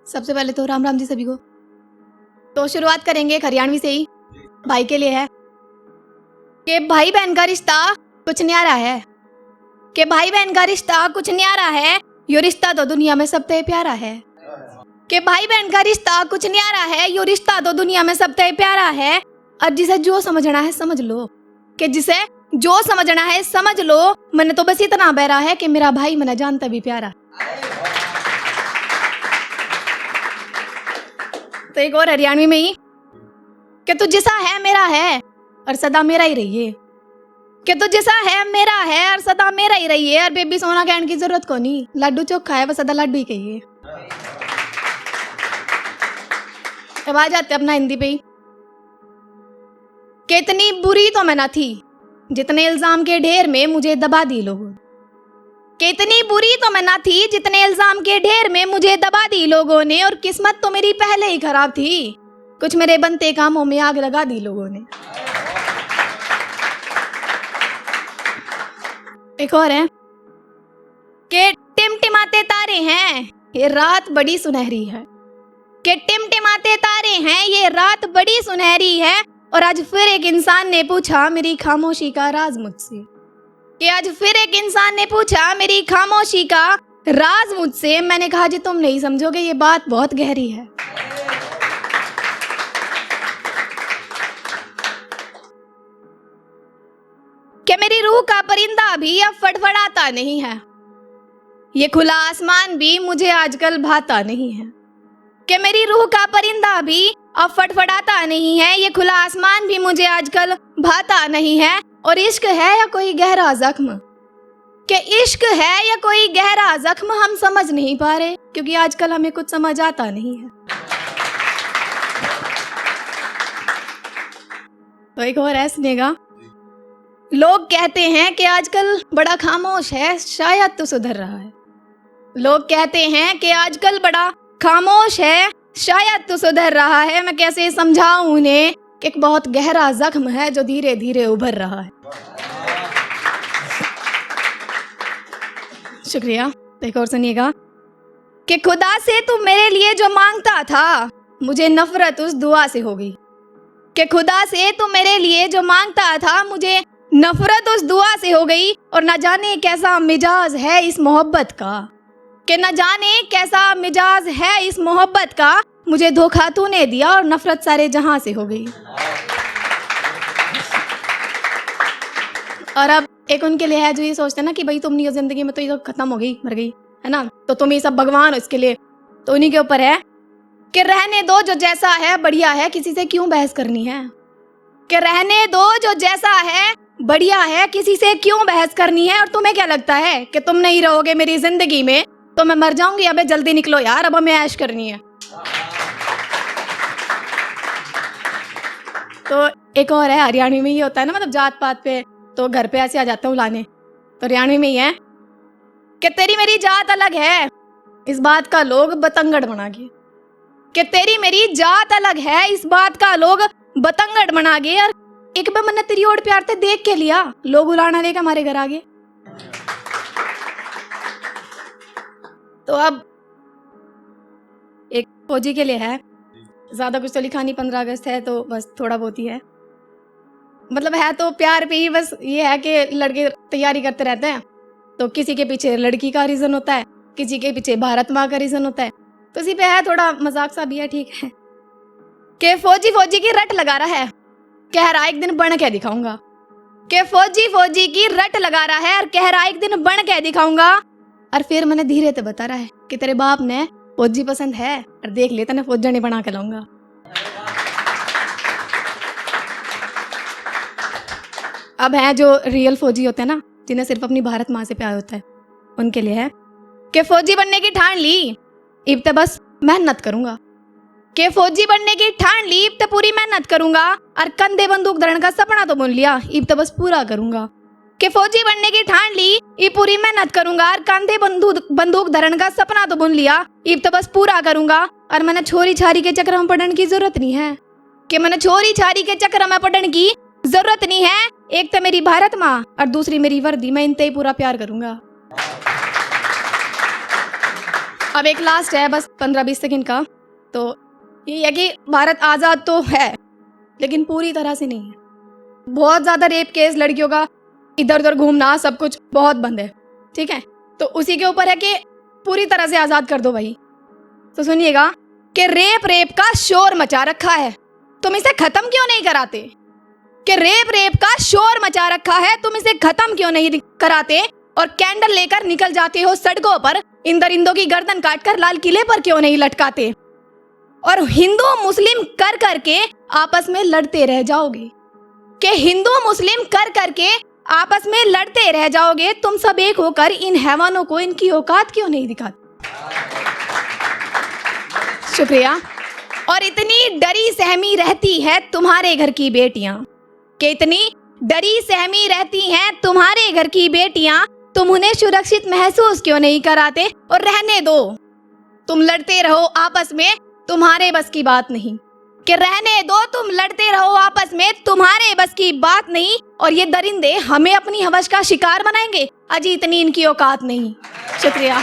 सबसे पहले तो राम राम जी सभी को। तो शुरुआत करेंगे एक हरियाणवी से ही, भाई के लिए है कि भाई बहन का रिश्ता कुछ न्यारा है, कि भाई बहन का रिश्ता कुछ न्यारा है, यो रिश्ता तो दुनिया में सबसे प्यारा है, कि भाई बहन का रिश्ता कुछ न्यारा है, यो रिश्ता तो दुनिया में सबसे प्यारा है। और जिसे जो समझना है समझ लो, कि जिसे जो समझना है समझ लो, मैंने तो बस इतना बहरा है कि मेरा भाई मैंने जानता भी प्यारा। तो एक और हरियाणवी में ही कि तू जैसा है मेरा है और सदा मेरा ही रहिए, कि तू जैसा है मेरा है और सदा मेरा ही रहिए। और बेबी सोना कहने की जरूरत को नहीं, लड्डू चोखा है वो सदा लड्डू ही कहिए। अब आ जाते अपना हिंदी पे ही कि इतनी बुरी तो मैं ना थी जितने इल्जाम के ढेर में मुझे दबा दी लोगों, कि इतनी बुरी तो मैं ना थी जितने इल्जाम के ढेर में मुझे दबा दी लोगों ने। और किस्मत तो मेरी पहले ही खराब थी, कुछ मेरे बनते कामों में आग लगा दी लोगों ने। एक और है कि टिमटिमाते तारे हैं ये रात बड़ी सुनहरी है, कि टिमटिमाते तारे हैं ये रात बड़ी सुनहरी है। और आज फिर एक इंसान ने पूछा मेरी खामोशी का राज मुझसे, कि आज फिर एक इंसान ने पूछा मेरी खामोशी का राज मुझसे। मैंने कहा जी तुम नहीं समझोगे, ये बात बहुत गहरी है। कि मेरी रूह का परिंदा भी अब फड़फड़ाता नहीं है, ये खुला आसमान भी मुझे आजकल भाता नहीं है, कि मेरी रूह का परिंदा भी अब फड़फड़ाता नहीं है, ये खुला आसमान भी मुझे आजकल भाता नहीं है। और इश्क है या कोई गहरा जख्म, कि इश्क है या कोई गहरा जख्म हम समझ नहीं पा रहे, क्योंकि आजकल हमें कुछ समझ आता नहीं है। तो एक और है, सुनिएगा। लोग कहते हैं कि आजकल बड़ा खामोश है, शायद तो सुधर रहा है। लोग कहते हैं कि आजकल बड़ा खामोश है, शायद तो सुधर रहा है। मैं कैसे समझाऊं उन्हें कि एक बहुत गहरा जख्म है जो धीरे धीरे उभर रहा है। शुक्रिया। एक और सुनिएगा कि खुदा से तू मेरे लिए जो मांगता था मुझे नफरत उस दुआ से हो गई, कि खुदा से तू मेरे लिए जो मांगता था मुझे नफरत उस दुआ से हो गई। और न जाने कैसा मिजाज है इस मोहब्बत का, कि न जाने कैसा मिजाज है इस मोहब्बत का, मुझे धोखा तूने दिया और नफरत सारे जहां से हो गई। और अब एक उनके लिए है जो ये सोचते हैं ना कि भाई तुम नहीं हो जिंदगी में, तो ये तो खत्म हो गई, मर गई है ना, तो तुम ही सब भगवान हो इसके लिए। तो उन्हीं के ऊपर है कि रहने दो जो जैसा है बढ़िया है, किसी से क्यों बहस करनी है, कि रहने दो जो जैसा है बढ़िया है, किसी से क्यों बहस करनी है। और तुम्हें क्या लगता है कि तुम नहीं रहोगे मेरी जिंदगी में तो मैं मर जाऊंगी? अबे जल्दी निकलो यार, अब हमें ऐश करनी है। तो एक और है, हरियाणवी में ये होता है ना, मतलब जात पात पे तो घर पे ऐसे आ जाता हूँ लाने। तो हरियाणवी में ही है कि तेरी मेरी जात अलग है, इस बात का लोग बतंगड़ बना गए, कि तेरी मेरी जात अलग है, इस बात का लोग बतंगड़ बना गए। और एक बार मैंने तेरी ओर प्यार से देख के लिया, लोग उलाना लेकर हमारे घर आ गए। तो अब एक फौजी के लिए है, ज्यादा कुछ तो लिखा नहीं, 15 अगस्त है तो बस थोड़ा बहुत ही है, मतलब है तो प्यार पे ही। बस ये है कि लड़के तैयारी करते रहते हैं, तो किसी के पीछे लड़की का रीजन होता है, किसी के पीछे भारत माँ का रीजन होता है, तो इसी पे है, थोड़ा मजाक सा भी है, ठीक है। कि फौजी फौजी की रट लगा रहा है, कह रहा एक दिन बन के दिखाऊंगा, कि फौजी फौजी की रट लगा रहा है और कह रहा एक दिन बन के दिखाऊंगा। और फिर मैंने धीरे से बता रहा है कि तेरे बाप ने फौजी पसंद है और देख लेता ना फौजी बना के लाऊंगा। अब है जो रियल फौजी होते हैं ना, जिन्हें सिर्फ अपनी भारत माँ से प्यार होता है, उनके लिए है कि फौजी बनने की ठान ली, अब तो बस मेहनत करूंगा, कि फौजी बनने की ठान ली, अब तो पूरी मेहनत करूंगा। और कंधे बंदूक धरण का सपना तो बुन लिया, अब तो बस पूरा करूंगा, कि फौजी बनने की ठान ली, ये पूरी मेहनत करूंगा। और कंधे बंदूक धरण का सपना तो बुन लिया, अब तो बस पूरा करूंगा। और मैंने छोरी छारी के चक्कर में पढ़ने की जरूरत नहीं है, कि मैंने छोरी छारी के चक्कर में पढ़ने की जरूरत नहीं है। एक तो मेरी भारत माँ और दूसरी मेरी वर्दी, मैं इनते ही पूरा प्यार करूंगा। अब एक लास्ट है बस 15-20 सेकंड का, तो ये है कि भारत आज़ाद तो है लेकिन पूरी तरह से नहीं है। बहुत ज़्यादा रेप केस, लड़कियों का इधर उधर घूमना, सब कुछ बहुत बंद है, ठीक है। तो उसी के ऊपर है कि पूरी तरह से आज़ाद कर दो भाई। तो सुनिएगा कि रेप का शोर मचा रखा है, तुम इसे खत्म क्यों नहीं कराते? कि रेप का शोर मचा रखा है, तुम इसे खत्म क्यों नहीं कराते? और कैंडल लेकर निकल जाते हो सड़कों पर, इन दरिंदों की गर्दन काटकर लाल किले पर क्यों नहीं लटकाते? और हिंदू मुस्लिम कर करके आपस में लड़ते रह जाओगे, कि हिंदू मुस्लिम कर करके आपस में लड़ते रह जाओगे। तुम सब एक होकर इन हैवानों को इनकी औकात क्यों नहीं दिखाते? शुक्रिया। और इतनी डरी सहमी रहती है तुम्हारे घर की बेटियां, कि इतनी डरी सहमी रहती हैं तुम्हारे घर की बेटियां, तुम उन्हें सुरक्षित महसूस क्यों नहीं कराते? और रहने दो, तुम लड़ते रहो आपस में, तुम्हारे बस की बात नहीं। कि रहने दो, तुम लड़ते रहो आपस में, तुम्हारे बस की बात नहीं। और ये दरिंदे हमें अपनी हवस का शिकार बनाएंगे, अजी इतनी इनकी औकात नहीं। शुक्रिया।